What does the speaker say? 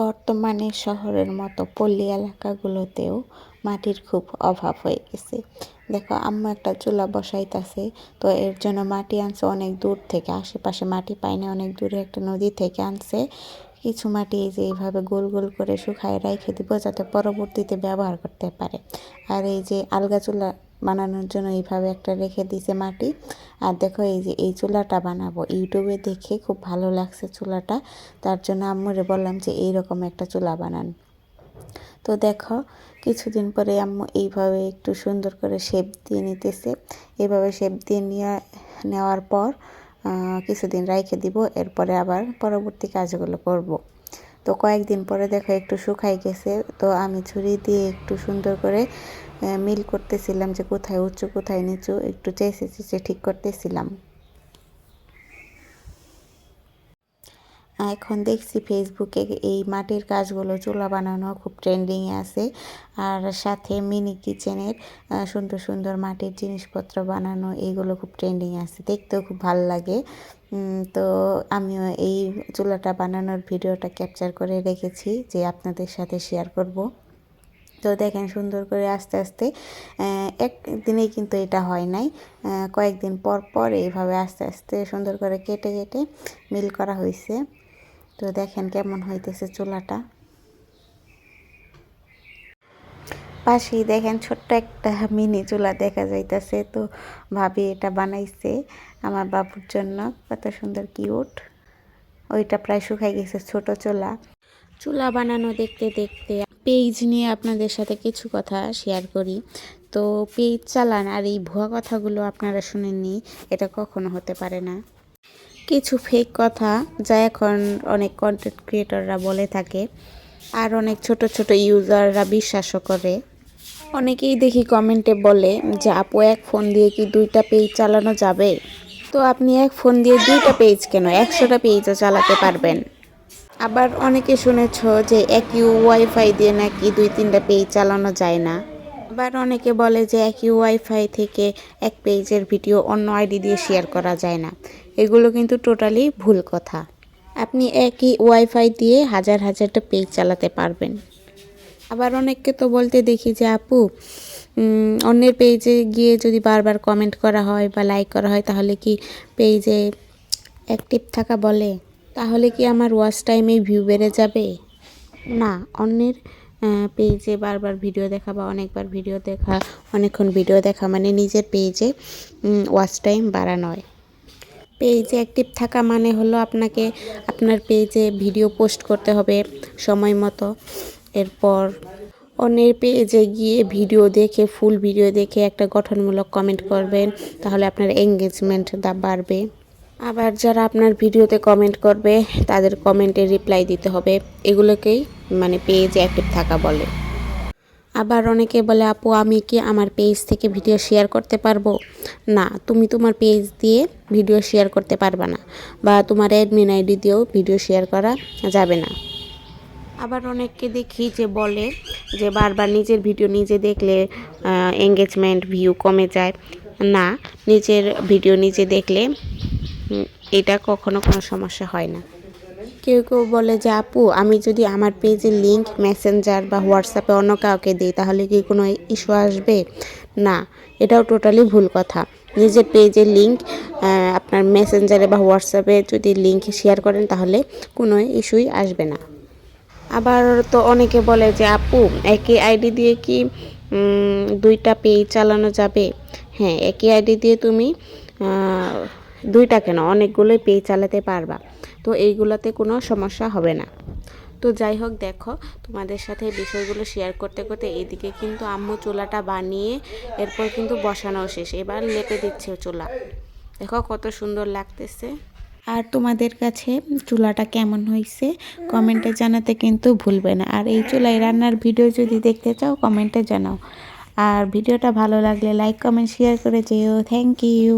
বর্তমানে শহরের মতো পল্লী এলাকাগুলোতেও মাটির খুব অভাব হয়ে গেছে। দেখো আম্মু একটা চুলা বসাইতাছে, তো এর জন্য মাটি আনছে অনেক দূর থেকে, আশেপাশে মাটি পায়নি, অনেক দূরে একটা নদী থেকে আনছে। কিছু মাটি এই যে এইভাবে গোল গোল করে শুকায় রেখে দিব যাতে পরবর্তীতে ব্যবহার করতে পারে। আর এই যে আলগা চুলা বানানোর জন্য এইভাবে একটা রেখে দিয়েছে মাটি। আর দেখো এই যে এই চুলাটা বানাবো, ইউটিউবে দেখে খুব ভালো লাগছে চুলাটা, তার জন্য আম্মুরে বললাম যে এইরকম একটা চুলা বানান। তো দেখো কিছুদিন পরে আম্মু এইভাবে একটু সুন্দর করে শেপ দিয়ে নিতেছে। এইভাবে শেপ দিয়ে নেওয়ার পর কিছুদিন রাইখে দিব, এরপরে আবার পরবর্তী কাজগুলো করব। তো কয়েকদিন পরে দেখো একটু শুকাই গেছে, তো আমি ছুরি দিয়ে একটু সুন্দর করে মিল করতেছিলাম যে কোথায় উঁচু কোথায় নিচু, একটু চেঁচে চেঁচে ঠিক করতেছিলাম। এখন দেখছি ফেসবুকে এই মাটির কাজগুলো চুলা বানানো খুব ট্রেন্ডিংয়ে আছে, আর সাথে মিনি কিচেনের সুন্দর সুন্দর মাটির জিনিসপত্র বানানো, এইগুলো খুব ট্রেন্ডিংয়ে আছে, দেখতেও খুব ভালো লাগে। তো আমিও এই চুলাটা বানানোর ভিডিওটা ক্যাপচার করে রেখেছি যে আপনাদের সাথে শেয়ার করব। তো দেখেন সুন্দর করে আস্তে আস্তে একদিনেই কিন্তু এটা হয় নাই, কয়েকদিন পর পর এইভাবে আস্তে আস্তে সুন্দর করে কেটে কেটে মিল করা হয়েছে। তো দেখেন কেমন হইতেছে চুলাটা। পাশেই দেখেন ছোট্ট একটা মিনি চুলা দেখা যাইতেছে, তো ভাবি এটা বানাইছে আমার বাবুর জন্য, কত সুন্দর কিউট। ওইটা প্রায় শুকাই গেছে ছোট চুলা। চুলা বানানো দেখতে দেখতে পেজ নিয়ে আপনাদের সাথে কিছু কথা শেয়ার করি। তো পেজ চালান আর এই ভুয়া কথাগুলো আপনারা শুনেননি, এটা কখনো হতে পারে না। কিছু ফেক কথা যা এখন অনেক কন্টেন্ট ক্রিয়েটররা বলে থাকে, আর অনেক ছোট ছোট ইউজাররা বিশ্বাসও করে। অনেকেই দেখি কমেন্টে বলে যে আপু এক ফোন দিয়ে কি 2টা পেজ চালানো যাবে? তো আপনি এক ফোন দিয়ে 2টা পেজ কেন, 100টা পেজও চালাতে পারবেন। আবার অনেকে শুনেছ যে একই ওয়াইফাই দিয়ে নাকি 2-3টা পেজ চালানো যায় না। আবার অনেকে বলে যে একই ওয়াইফাই থেকে এক পেজের ভিডিও অন্য আইডি দিয়ে শেয়ার করা যায় না। এগুলো কিন্তু টোটালি ভুল কথা। আপনি একই ওয়াইফাই দিয়ে হাজার হাজারটা পেজ চালাতে পারবেন। আবার অনেককে তো বলতে দেখি যে আপু অন্যের পেজে গিয়ে যদি বারবার কমেন্ট করা হয় বা লাইক করা হয় তাহলে কি পেজে অ্যাক্টিভ থাকা বলে, তাহলে কি আমার ওয়াচ টাইমে ভিউ বেড়ে যাবে? না, অন্যের পেজে বারবার ভিডিও দেখা বা অনেকবার ভিডিও দেখা, অনেকক্ষণ ভিডিও দেখা মানে নিজের পেজে ওয়াচ টাইম বাড়ানো হয়। পেজে অ্যাক্টিভ থাকা মানে হলো আপনাকে আপনার পেজে ভিডিও পোস্ট করতে হবে সময় মতো, এরপর অন্যের পেজে গিয়ে ভিডিও দেখে ফুল ভিডিও দেখে একটা গঠনমূলক কমেন্ট করবেন, তাহলে আপনার এঙ্গেজমেন্ট বাড়বে। আবার যারা আপনার ভিডিওতে কমেন্ট করবে তাদের কমেন্টে রিপ্লাই দিতে হবে, এগুলোকেই মানে পেজে অ্যাক্টিভ থাকা বলে। আবার অনেকে বলে আপু আমি কি আমার পেজ থেকে ভিডিও শেয়ার করতে পারবো? না, তুমি তোমার পেজ দিয়ে ভিডিও শেয়ার করতে পারবে না, বা তোমার অ্যাডমিন আইডি দিয়েও ভিডিও শেয়ার করা যাবে না। আবার অনেককে দেখি যে বলে যে বারবার নিজের ভিডিও নিজে দেখলে এঙ্গেজমেন্ট ভিউ কমে যায়। না, নিজের ভিডিও নিজে দেখলে এটা কখনো কোনো সমস্যা হয় না। কেউ কেউ বলে যে আপু আমি যদি আমার পেজের লিঙ্ক মেসেঞ্জার বা হোয়াটসঅ্যাপে অন্য কাউকে দিই তাহলে কি কোনো ইস্যু আসবে? না, এটাও টোটালি ভুল কথা। নিজের পেজের লিঙ্ক আপনার মেসেঞ্জারে বা হোয়াটসঅ্যাপে যদি লিঙ্ক শেয়ার করেন তাহলে কোনো ইস্যুই আসবে না। আবার তো অনেকে বলে যে আপু একই আইডি দিয়ে কি 2টা পেজ চালানো যাবে? হ্যাঁ, একই আইডি দিয়ে তুমি 2টা কেন অনেকগুলোই পেজ চালাতে পারবা, তো এইগুলোতে কোনো সমস্যা হবে না। তো যাই হোক, দেখো তোমাদের সাথে বিষয়গুলো শেয়ার করতে করতে এইদিকে কিন্তু আম্মু চুলাটা বানিয়ে এরপর কিন্তু বসানো শেষ, এবার লেপে দিচ্ছে চুলা। দেখো কত সুন্দর লাগতেছে। আর তোমাদের কাছে চুলাটা কেমন হয়েছে কমেন্টে জানাতে কিন্তু ভুলবে না। আর এই চুলায় রান্নার ভিডিও যদি দেখতে চাও কমেন্টে জানাও। আর ভিডিওটা ভালো লাগলে লাইক কমেন্ট শেয়ার করে যেও। Thank you.